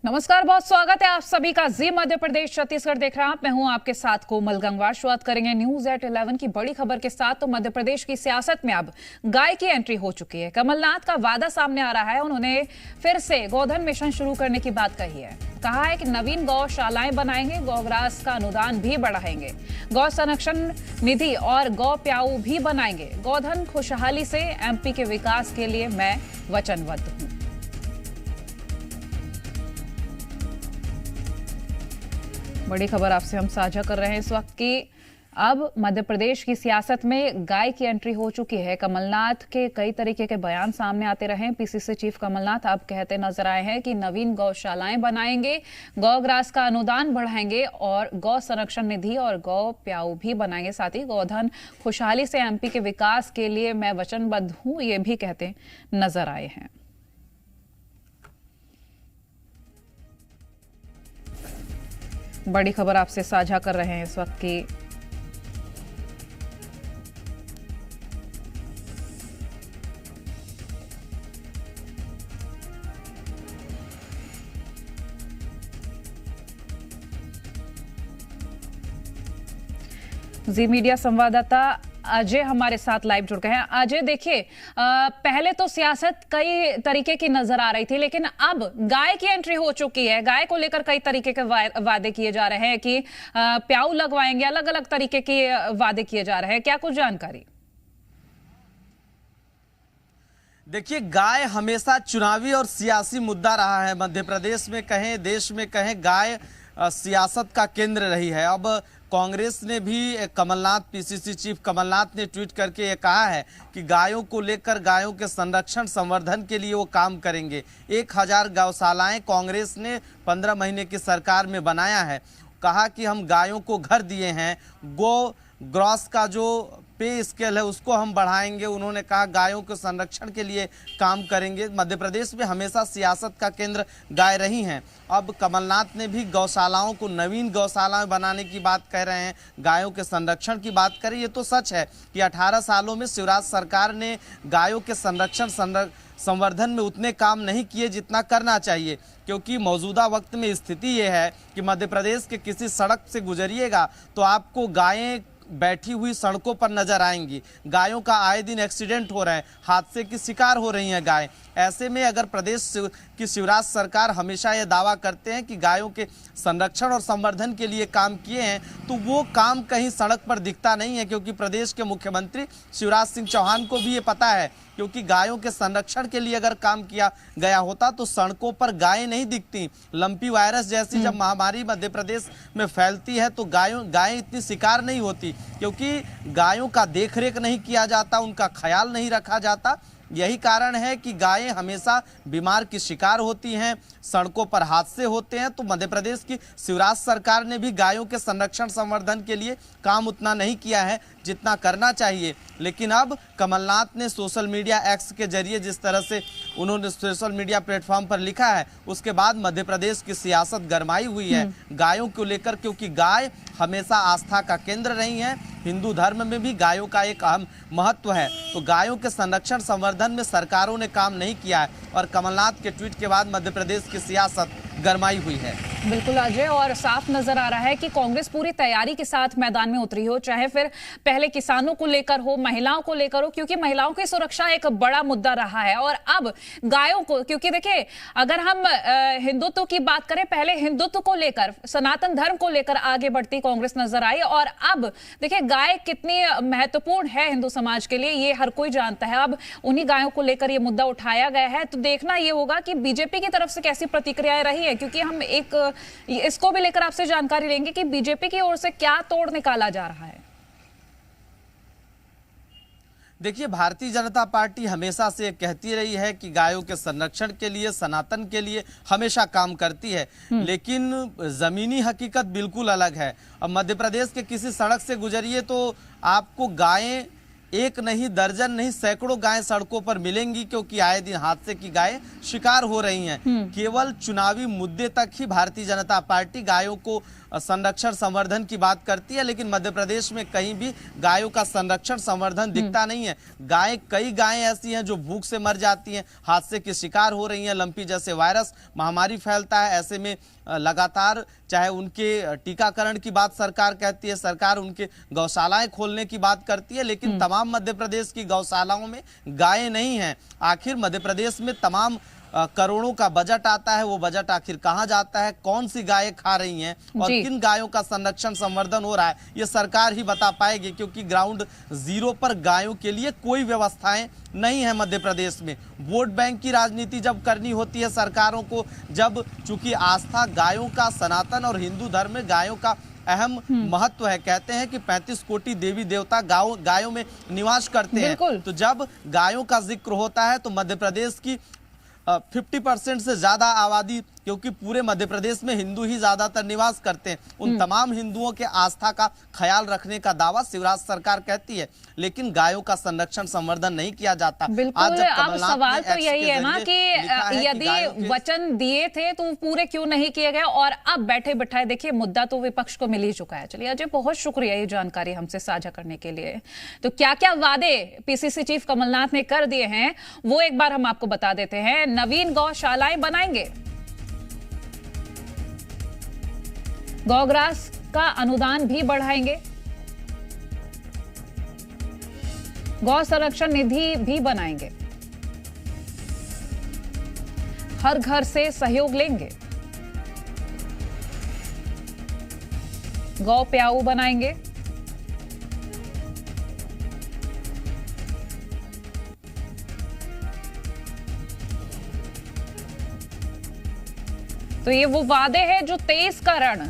नमस्कार, बहुत स्वागत है आप सभी का जी मध्य प्रदेश छत्तीसगढ़ देख रहे हैं आप। मैं हूं आपके साथ कोमल गंगवार। शुरुआत करेंगे न्यूज एट 11 की बड़ी खबर के साथ। तो मध्य प्रदेश की सियासत में अब गाय की एंट्री हो चुकी है। कमलनाथ का वादा सामने आ रहा है। उन्होंने फिर से गोधन मिशन शुरू करने की बात कही है। कहा है कि नवीन गौशालाएं बनाएंगे, गौग्रास का अनुदान भी बढ़ाएंगे, गौ संरक्षण निधि और गौ प्याऊ भी बनाएंगे। गोधन खुशहाली से एमपी के विकास के लिए मैं वचनबद्ध हूं। बड़ी खबर आपसे हम साझा कर रहे हैं इस वक्त की अब मध्य प्रदेश की सियासत में गाय की एंट्री हो चुकी है। कमलनाथ के कई तरीके के बयान सामने आते रहे। पीसीसी चीफ कमलनाथ अब कहते नजर आए हैं कि नवीन गौशालाएं बनाएंगे, गौग्रास का अनुदान बढ़ाएंगे और गौ संरक्षण निधि और गौ प्याऊ भी बनाएंगे। साथ ही गोधन खुशहाली से एमपी के विकास के लिए मैं वचनबद्ध हूं, ये भी कहते नजर आए हैं। बड़ी खबर आपसे साझा कर रहे हैं इस वक्त की। जी मीडिया संवाददाता अजय हमारे साथ लाइव जुड़ गए हैं। अजय, देखिए, पहले तो सियासत कई तरीके की नजर आ रही थी, लेकिन अब गाय की एंट्री हो चुकी है। गाय को लेकर कई तरीके के वादे किए जा रहे हैं कि प्याऊ लगवाएंगे, अलग अलग तरीके के वादे किए जा रहे हैं। क्या कुछ जानकारी? देखिए, गाय हमेशा चुनावी और सियासी मुद्दा रहा है। मध्य प्रदेश में कहें, देश में कहें, गाय सियासत का केंद्र रही है। अब कांग्रेस ने भी, कमलनाथ, पीसीसी चीफ कमलनाथ ने ट्वीट करके ये कहा है कि गायों को लेकर, गायों के संरक्षण संवर्धन के लिए वो काम करेंगे। 1000 गौशालाएं कांग्रेस ने 15 महीने की सरकार में बनाया है। कहा कि हम गायों को घर दिए हैं, गो ग्रॉस का जो पे स्केल है उसको हम बढ़ाएंगे। उन्होंने कहा गायों के संरक्षण के लिए काम करेंगे। मध्य प्रदेश में हमेशा सियासत का केंद्र गाय रही हैं। अब कमलनाथ ने भी गौशालाओं को, नवीन गौशालाएं बनाने की बात कह रहे हैं, गायों के संरक्षण की बात करें। ये तो सच है कि 18 सालों में शिवराज सरकार ने गायों के संरक्षण संवर्धन में उतने काम नहीं किए जितना करना चाहिए, क्योंकि मौजूदा वक्त में स्थिति ये है कि मध्य प्रदेश के किसी सड़क से गुजरिएगा तो आपको गायें बैठी हुई सड़कों पर नजर आएंगी। गायों का आए दिन एक्सीडेंट हो रहा है, हादसे की शिकार हो रही हैं गायें। ऐसे में अगर प्रदेश की शिवराज सरकार हमेशा ये दावा करते हैं कि गायों के संरक्षण और संवर्धन के लिए काम किए हैं, तो वो काम कहीं सड़क पर दिखता नहीं है, क्योंकि प्रदेश के मुख्यमंत्री शिवराज सिंह चौहान को भी ये पता है, क्योंकि गायों के संरक्षण के लिए अगर काम किया गया होता तो सड़कों पर गायें नहीं दिखती। लंपी वायरस जैसी जब महामारी मध्य प्रदेश में फैलती है तो गायें इतनी शिकार नहीं होती, क्योंकि गायों का देखरेख नहीं किया जाता, उनका ख्याल नहीं रखा जाता। यही कारण है कि गायें हमेशा बीमार की शिकार होती हैं, सड़कों पर हादसे होते हैं। तो मध्य प्रदेश की शिवराज सरकार ने भी गायों के संरक्षण संवर्धन के लिए काम उतना नहीं किया है जितना करना चाहिए। लेकिन अब कमलनाथ ने सोशल मीडिया एक्स के जरिए जिस तरह से उन्होंने सोशल मीडिया प्लेटफॉर्म पर लिखा है, उसके बाद मध्य प्रदेश की सियासत गरमाई हुई है गायों को लेकर, क्योंकि गाय हमेशा आस्था का केंद्र रही है। हिंदू धर्म में भी गायों का एक अहम महत्व है। तो गायों के संरक्षण संवर्धन में सरकारों ने काम नहीं किया है, और कमलनाथ के ट्वीट के बाद मध्य प्रदेश की सियासत गरमाई हुई है। बिल्कुल अजय, और साफ नजर आ रहा है कि कांग्रेस पूरी तैयारी के साथ मैदान में उतरी हो, चाहे फिर पहले किसानों को लेकर हो, महिलाओं को लेकर हो, क्योंकि महिलाओं की सुरक्षा एक बड़ा मुद्दा रहा है। और अब गायों को, क्योंकि देखिए, अगर हम हिंदुत्व की बात करें, पहले हिंदुत्व को लेकर, सनातन धर्म को लेकर आगे बढ़ती कांग्रेस नजर आई, और अब देखिए गाय कितनी महत्वपूर्ण है हिंदू समाज के लिए, ये हर कोई जानता है। अब उन्हीं गायों को लेकर ये मुद्दा उठाया गया है। तो देखना ये होगा कि बीजेपी की तरफ से कैसी प्रतिक्रियाएं रही है, क्योंकि हम इसको भी लेकर आपसे जानकारी लेंगे कि बीजेपी की ओर से क्या तोड़ निकाला जा रहा है। देखिए, भारतीय जनता पार्टी हमेशा से कहती रही है कि गायों के संरक्षण के लिए, सनातन के लिए हमेशा काम करती है, लेकिन जमीनी हकीकत बिल्कुल अलग है। अब मध्य प्रदेश के किसी सड़क से गुजरिए तो आपको गायें एक नहीं, दर्जन नहीं, सैकड़ों गायें सड़कों पर मिलेंगी, क्योंकि आए दिन हादसे की गायें शिकार हो रही हैं। केवल चुनावी मुद्दे तक ही भारतीय जनता पार्टी गायों को संरक्षण संवर्धन की बात करती है, लेकिन मध्य प्रदेश में कहीं भी गायों का संरक्षण संवर्धन दिखता नहीं है। कई गायें ऐसी हैं जो भूख से मर जाती हैं, हादसे के शिकार हो रही हैं। लंपी जैसे वायरस महामारी फैलता है, ऐसे में लगातार चाहे उनके टीकाकरण की बात सरकार कहती है, सरकार उनके गौशालाएं खोलने की बात करती है, लेकिन तमाम मध्य प्रदेश की गौशालाओं में गायें नहीं हैं। आखिर मध्य प्रदेश में तमाम करोड़ों का बजट आता है, वो बजट आखिर कहां जाता है, कौन सी गायें खा रही हैं और किन गायों का संरक्षण संवर्धन हो रहा है, ये सरकार ही बता पाएगी, क्योंकि ग्राउंड जीरो पर गायों के लिए कोई व्यवस्थाएं नहीं है मध्य प्रदेश में। वोट बैंक की राजनीति जब करनी होती है सरकारों को, जब चूंकि आस्था गायों का, सनातन और हिंदू धर्म में गायों का अहम महत्व है, कहते हैं कि 35 कोटि देवी देवता गायों में निवास करते हैं, तो जब गायों का जिक्र होता है तो मध्य प्रदेश की 50% से ज्यादा आबादी, क्योंकि पूरे मध्य प्रदेश में हिंदू ही ज्यादातर निवास करते हैं, उन तमाम हिंदुओं के आस्था का ख्याल रखने का दावा शिवराज सरकार कहती है, लेकिन गायों का संरक्षण संवर्धन नहीं किया जाता। बिल्कुल, अब सवाल तो यही है ना कि यदि वचन दिए थे तो पूरे क्यों नहीं किए गए, और अब बैठे बिठाए देखिए मुद्दा तो विपक्ष को मिल ही चुका है। चलिए अजय, बहुत शुक्रिया ये जानकारी हमसे साझा करने के लिए। तो क्या क्या वादे पीसीसी चीफ कमलनाथ ने कर दिए हैं वो एक बार हम आपको बता देते हैं। नवीन गौशालाएं बनाएंगे, गौग्रास का अनुदान भी बढ़ाएंगे, गौ संरक्षण निधि भी बनाएंगे, हर घर से सहयोग लेंगे, गौ प्याऊ बनाएंगे, तो ये वो वादे हैं जो 23 का रण